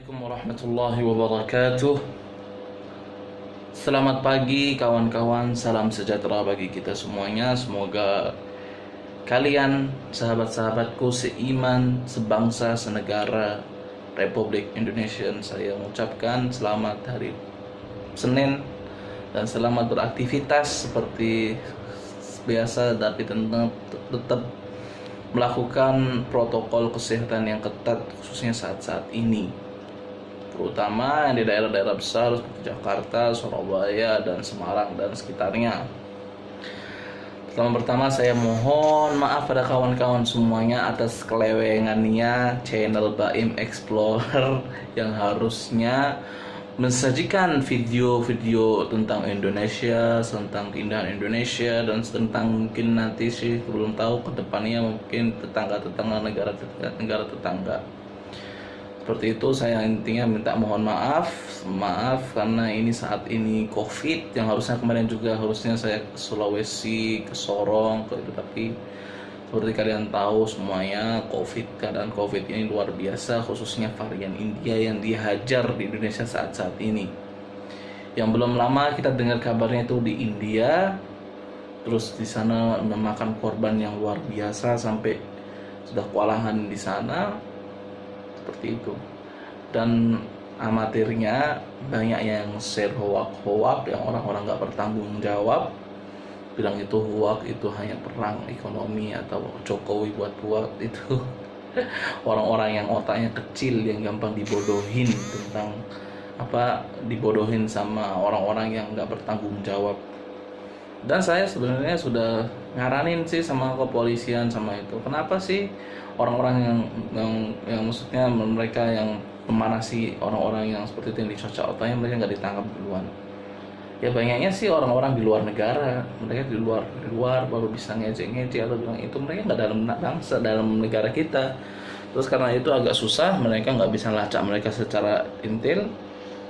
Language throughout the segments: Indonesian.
Assalamualaikum warahmatullahi wabarakatuh. Selamat pagi kawan-kawan, salam sejahtera bagi kita semuanya. Semoga kalian, sahabat-sahabatku seiman, sebangsa, senegara Republik Indonesia, saya mengucapkan selamat hari Senin dan selamat beraktivitas seperti biasa, tapi tetap melakukan protokol kesehatan yang ketat khususnya saat-saat ini, terutama di daerah-daerah besar seperti Jakarta, Surabaya, dan Semarang dan sekitarnya. Pertama saya mohon maaf pada kawan-kawan semuanya atas kelewengannya channel Baim Explorer yang harusnya mensajikan video-video tentang Indonesia, tentang keindahan Indonesia, dan tentang mungkin nanti sih belum tahu kedepannya mungkin tetangga-tetangga negara tetangga. Seperti itu, saya intinya minta mohon maaf karena ini saat ini COVID yang harusnya kemarin juga harusnya saya ke Sulawesi, ke Sorong, ke itu, tapi seperti kalian tahu semuanya keadaan COVID ini luar biasa, khususnya varian India yang dihajar di Indonesia saat-saat ini. Yang belum lama kita dengar kabarnya itu di India, terus di sana memakan korban yang luar biasa sampai sudah kewalahan di sana. Seperti itu, dan amatirnya banyak yang share hoak yang orang-orang nggak bertanggung jawab, bilang itu hoak, itu hanya perang ekonomi atau Jokowi buat itu. Orang-orang yang otaknya kecil yang gampang dibodohin tentang dibodohin sama orang-orang yang nggak bertanggung jawab. Dan saya sebenarnya sudah ngaranin sih sama kepolisian sama itu, kenapa sih orang-orang yang maksudnya mereka yang memanasi orang-orang yang seperti itu, yang dicocok otaknya, mereka nggak ditangkap duluan. Ya banyaknya sih orang-orang di luar negara, mereka di luar baru bisa ngejek atau bilang itu, mereka nggak dalam bangsa, dalam negara kita. Terus karena itu agak susah, mereka nggak bisa lacak mereka secara intil.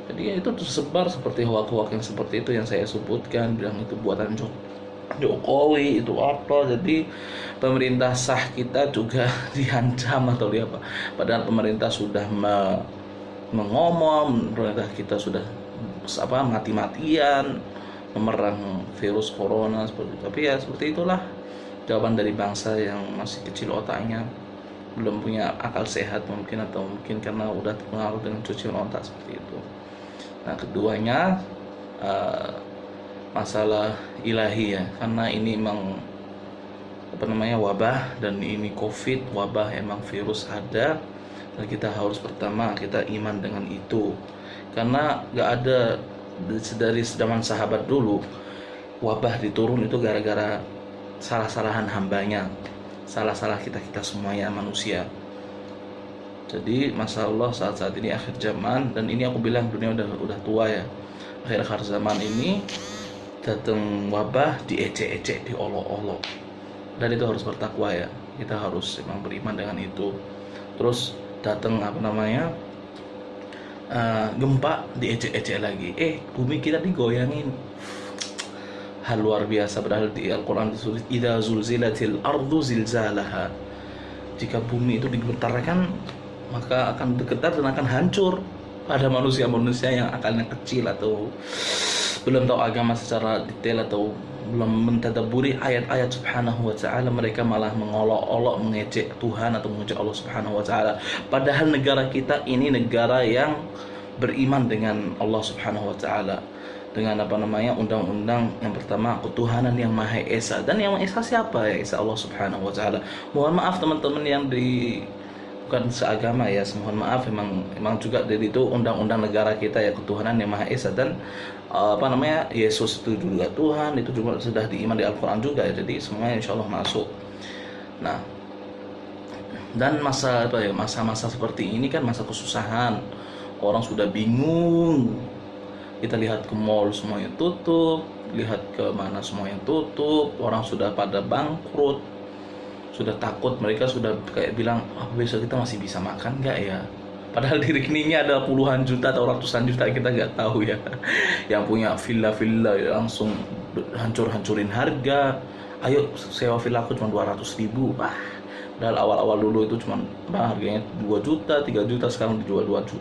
Jadi ya itu tersebar seperti hoak-hoak yang seperti itu yang saya sebutkan, bilang itu buatan Jokowi, itu apa. Jadi pemerintah sah kita juga diancam atau apa. Padahal pemerintah sudah mengomong, pemerintah kita sudah mati-matian memerang virus corona seperti itu. Tapi ya seperti itulah jawaban dari bangsa yang masih kecil otaknya, belum punya akal sehat mungkin, atau mungkin karena udah terpengaruh dengan cucian otak seperti itu. Nah, keduanya masalah ilahi ya, karena ini emang wabah, dan ini COVID, wabah emang virus ada, dan kita harus pertama kita iman dengan itu, karena nggak ada dari zaman sahabat dulu wabah diturun itu gara-gara salah-salahan hambanya, salah-salah kita semuanya manusia. Jadi masalah saat ini akhir zaman, dan ini aku bilang dunia udah tua ya. Akhir zaman ini datang wabah, diejek-ejek, diolok-olok, dan itu harus bertakwa ya. Kita harus memang beriman dengan itu. Terus datang gempa, diejek-ejek lagi. Bumi kita digoyangin. Hal luar biasa, padahal di Al-Quran ditulis idza zulzilatil ardu zilzalaha. Jika bumi itu digetarkan, maka akan bergetar dan akan hancur. Pada manusia-manusia yang akalnya kecil atau belum tahu agama secara detail atau belum mentadabburi ayat-ayat subhanahu wa ta'ala, mereka malah mengolok-olok, mengejek Tuhan atau mengejek Allah subhanahu wa ta'ala. Padahal negara kita ini negara yang beriman dengan Allah subhanahu wa ta'ala, dengan undang-undang yang pertama ketuhanan yang Maha Esa. Dan yang Maha Esa siapa ya? Esa Allah subhanahu wa ta'ala. Mohon maaf teman-teman yang bukan seagama ya, mohon maaf, memang juga dari itu undang-undang negara kita ya, ketuhanan yang Maha Esa. Dan Yesus itu juga Tuhan, itu juga sudah diiman di Al-Quran juga ya. Jadi semuanya insya Allah masuk. Nah, dan masa-masa seperti ini kan masa kesusahan, orang sudah bingung. Kita lihat ke mall semuanya tutup, lihat ke mana semuanya tutup, orang sudah pada bangkrut, sudah takut, mereka sudah kayak bilang, besok kita masih bisa makan nggak ya? Padahal di rekeningnya ada puluhan juta atau ratusan juta, kita nggak tahu ya. Yang punya villa langsung hancurin harga. Ayo sewa villa aku cuma 200.000. Padahal awal-awal dulu itu cuma harganya 2 juta, 3 juta, sekarang dijual 200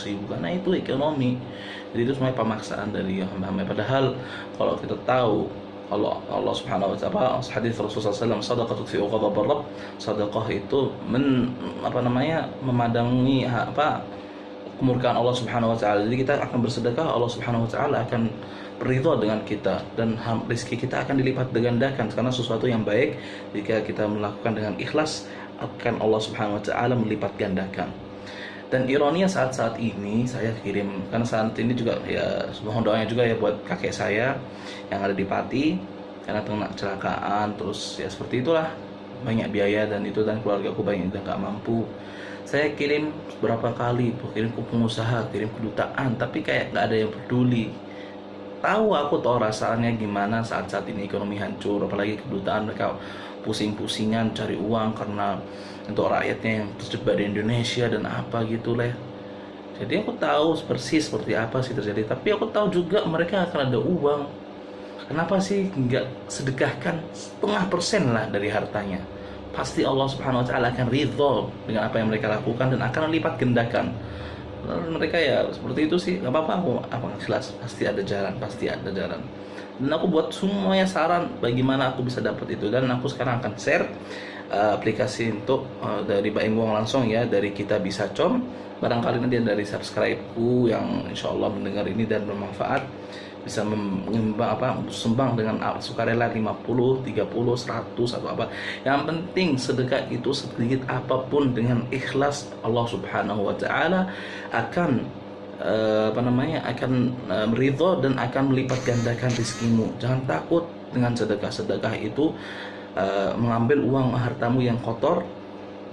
ribu. Karena itu ekonomi. Jadi itu semuanya pemaksaan dari hamba-hamba. Padahal kalau kita tahu, kalau Allah Subhanahu wa taala, hadis Rasulullah SAW, sadaqah tudfi'u ghadab Rabb, sedekah itu memadami kemurkaan Allah Subhanahu wa taala. Jadi kita akan bersedekah, Allah Subhanahu wa taala akan ridho dengan kita, dan rezeki kita akan dilipat gandakan, karena sesuatu yang baik jika kita melakukan dengan ikhlas akan Allah Subhanahu wa taala melipat gandakan. Dan ironinya saat-saat ini saya kirim, karena saat ini juga ya mohon doanya juga ya buat kakek saya yang ada di Pati karena kena kecelakaan, terus ya seperti itulah, banyak biaya dan keluarga aku banyak yang nggak mampu. Saya kirim beberapa kali, kirim ke pengusaha, kirim ke kedutaan, tapi kayak nggak ada yang peduli. Aku tahu rasanya gimana saat-saat ini ekonomi hancur, apalagi kedutaan mereka pusing-pusingan cari uang karena untuk rakyatnya yang terjebak di Indonesia dan apa gitu lah. Jadi aku tahu persis seperti apa sih terjadi, tapi aku tahu juga mereka akan ada uang. Kenapa sih nggak sedekahkan 0,5% lah dari hartanya? Pasti Allah Subhanahu wa taala akan ridho dengan apa yang mereka lakukan dan akan lipat gandakan. Lalu mereka ya seperti itu sih, nggak apa-apa, jelas pasti ada jalan. Dan aku buat semuanya saran bagaimana aku bisa dapat itu, dan aku sekarang akan share aplikasi untuk dari Baim Wong langsung ya, dari Kita Bisa Com. Barangkali nanti dari subscribe-ku yang insya Allah mendengar ini dan bermanfaat bisa sumbang dengan sukarela 50, 30, 100 atau apa. Yang penting sedekah itu sedikit apapun dengan ikhlas, Allah Subhanahu wa taala akan meridho dan akan melipat gandakan rezekimu. Jangan takut dengan sedekah itu mengambil uang hartamu yang kotor.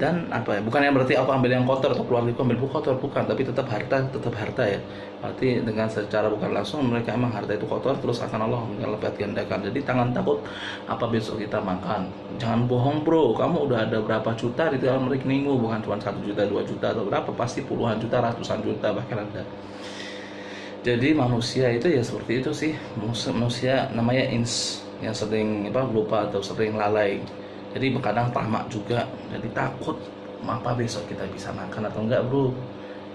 Dan bukan yang berarti aku ambil yang kotor atau keluarga aku ambil kotor, bukan, tapi tetap harta ya. Berarti dengan secara bukan langsung mereka emang harta itu kotor, terus akan Allah melipat gandakan. Jadi jangan takut apa besok kita makan. Jangan bohong bro, kamu udah ada berapa juta di dalam rekeningmu, bukan cuma 1 juta, 2 juta atau berapa, pasti puluhan juta, ratusan juta bahkan ada. Jadi manusia itu ya seperti itu sih, manusia namanya yang sering lupa atau sering lalai. Jadi kadang tamak juga, jadi takut apa besok kita bisa makan atau enggak bro.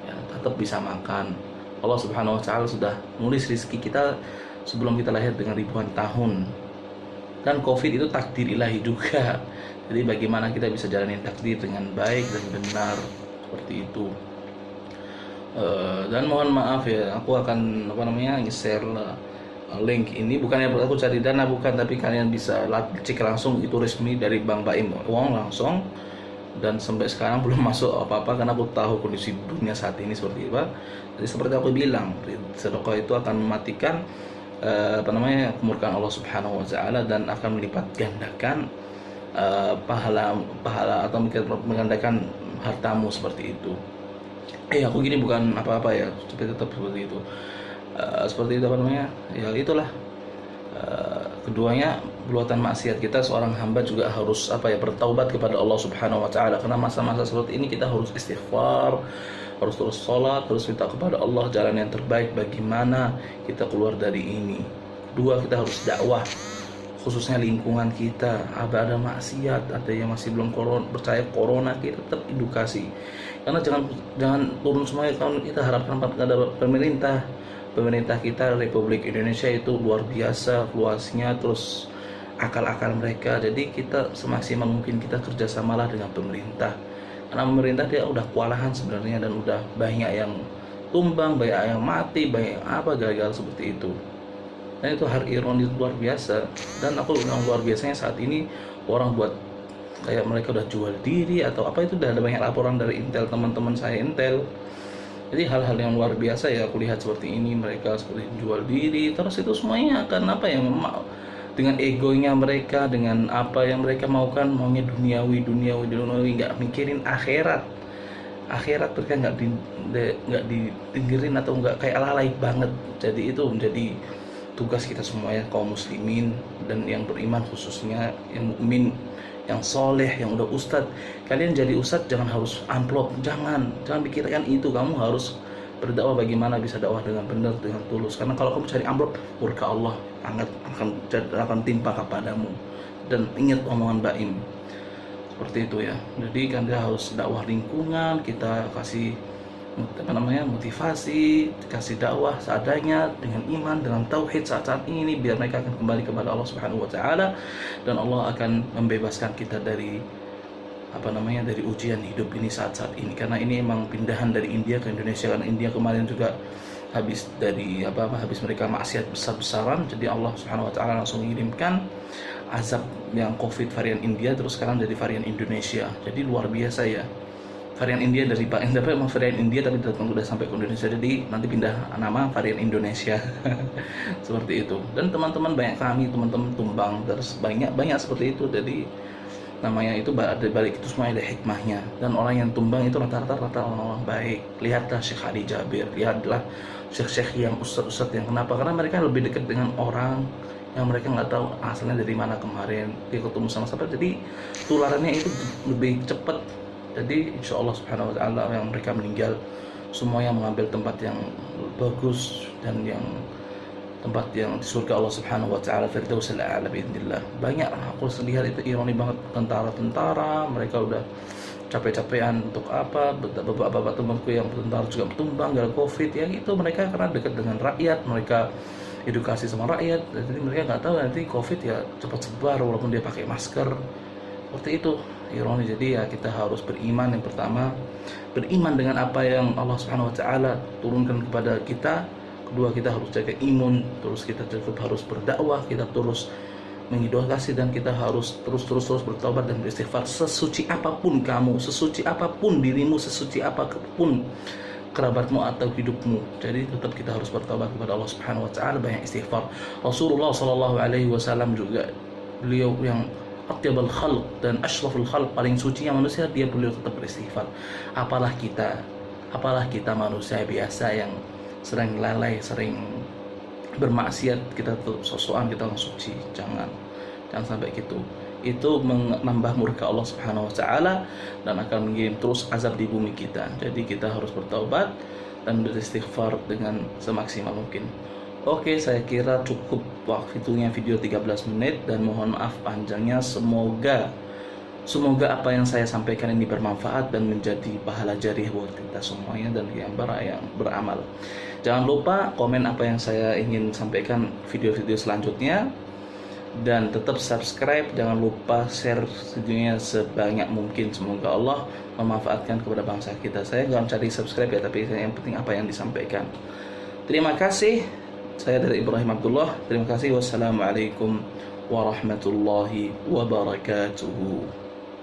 Ya tetap bisa makan. Allah Subhanahu wa taala sudah nulis rezeki kita sebelum kita lahir dengan ribuan tahun. Dan Covid itu takdir ilahi juga. Jadi bagaimana kita bisa jalanin takdir dengan baik dan benar, seperti itu. Dan mohon maaf ya, aku akan nge-share link ini, bukannya aku cari dana, bukan, tapi kalian bisa cek langsung, itu resmi dari Bank Baim Wong langsung. Dan sampai sekarang belum masuk apa-apa karena aku tahu kondisi dunia saat ini seperti apa. Jadi seperti aku bilang, sedekah itu akan mematikan kemurkaan Allah Subhanahu wa taala dan akan melipat gandakan pahala atau menggandakan hartamu, seperti itu. Aku gini bukan apa-apa ya, tapi tetap seperti itu. Seperti itu ya itulah. Keduanya perbuatan maksiat kita, seorang hamba juga harus bertaubat kepada Allah Subhanahu wa taala, karena masa-masa seperti ini kita harus istighfar, harus terus sholat, terus minta kepada Allah jalan yang terbaik bagaimana kita keluar dari ini. Kedua, kita harus dakwah, khususnya lingkungan kita. Ada maksiat, ada yang masih belum percaya corona, kita tetap edukasi. Karena jangan turun semuanya. Kalau kita harapkan pada pemerintah kita Republik Indonesia itu luar biasa luasnya, terus akal-akal mereka. Jadi kita semaksimal mungkin kita kerjasamalah dengan pemerintah, karena pemerintah dia udah kewalahan sebenarnya, dan udah banyak yang tumbang, banyak yang mati, banyak gagal seperti itu. Dan itu ironi luar biasa. Dan aku bilang luar biasanya saat ini orang buat kayak mereka udah jual diri atau apa, itu udah ada banyak laporan dari Intel, teman-teman saya Intel. Jadi hal-hal yang luar biasa ya aku lihat seperti ini, mereka seperti jual diri, terus itu semuanya akan dengan egonya mereka, dengan apa yang mereka maukan, maunya duniawi, nggak mikirin akhirat mereka nggak didengerin atau nggak, kayak lalai banget. Jadi itu menjadi tugas kita semua ya, kaum muslimin dan yang beriman, khususnya yang mukmin, yang soleh, yang udah ustadz. Kalian jadi ustadz jangan harus amplop, jangan pikirkan itu. Kamu harus berdakwah bagaimana bisa dakwah dengan benar, dengan tulus. Karena kalau kamu cari amplop, murka Allah akan timpa kepadamu. Dan ingat omongan Baim, seperti itu ya. Jadi kan dia harus dakwah lingkungan, kita kasih motivasi, kasih dakwah seadanya dengan iman, dengan tauhid saat ini, biar mereka akan kembali kepada Allah Subhanahu wa taala, dan Allah akan membebaskan kita dari dari ujian hidup ini saat ini, karena ini emang pindahan dari India ke Indonesia. Kan India kemarin juga habis habis mereka maksiat besar-besaran, jadi Allah Subhanahu wa taala langsung mengirimkan azab yang Covid varian India, terus sekarang jadi varian Indonesia. Jadi luar biasa ya, varian India dari emang varian India tapi udah sampai ke Indonesia, jadi nanti pindah nama varian Indonesia. Seperti itu. Dan teman-teman banyak kami teman-teman tumbang, terus banyak seperti itu. Jadi namanya itu balik itu semua ada hikmahnya, dan orang yang tumbang itu rata-rata orang baik. Lihatlah Syekh Ali Jabir, lihatlah syekh-syekh yang ustadz yang kenapa, karena mereka lebih dekat dengan orang yang mereka nggak tahu asalnya dari mana, kemarin dia ketemu sama siapa, jadi tularannya itu lebih cepat. Jadi insya Allah Subhanahu wa taala yang mereka meninggal semua yang mengambil tempat yang bagus, dan yang tempat yang di surga Allah Subhanahu wa taala, Firdausil a'la biidznillah. Banyak aku lihat itu ironi banget, tentara mereka udah capek-capean untuk apa, bapak-bapak temanku yang tentara juga tumbang gara Covid ya. Itu mereka karena dekat dengan rakyat, mereka edukasi sama rakyat, jadi mereka nggak tahu nanti Covid ya cepat sebar walaupun dia pakai masker. Seperti itu ironi. Jadi ya kita harus beriman, yang pertama beriman dengan apa yang Allah Subhanahu wa taala turunkan kepada kita. Kedua, kita harus jaga imun, terus kita tetap harus berdakwah, kita terus mengidolakan, dan kita harus terus bertobat dan beristighfar. Sesuci apapun kamu, sesuci apapun dirimu, sesuci apapun kerabatmu atau hidupmu, jadi tetap kita harus bertobat kepada Allah Subhanahu wa taala, banyak istighfar. Rasulullah sallallahu alaihi wasallam juga, beliau yang atyabul khalq dan asyraful khalq, paling sucinya manusia, beliau tetap beristighfar. Apalah kita manusia biasa yang sering lalai, sering bermaksiat, kita tuh sosokan kita orang suci. Jangan sampai gitu. Itu menambah murka Allah Subhanahu wa taala dan akan mengirim terus azab di bumi kita. Jadi kita harus bertaubat dan beristighfar dengan semaksimal mungkin. Oke, saya kira cukup waktunya video 13 menit, dan mohon maaf panjangnya. Semoga apa yang saya sampaikan ini bermanfaat dan menjadi pahala jariah buat kita semuanya dan yang beramal. Jangan lupa komen apa yang saya ingin sampaikan video-video selanjutnya, dan tetap subscribe. Jangan lupa share videonya sebanyak mungkin. Semoga Allah memanfaatkan kepada bangsa kita. Saya nggak cari subscribe ya, tapi yang penting apa yang disampaikan. Terima kasih. Saya dari Ibrahim Abdullah. Terima kasih. Wassalamualaikum warahmatullahi wabarakatuh.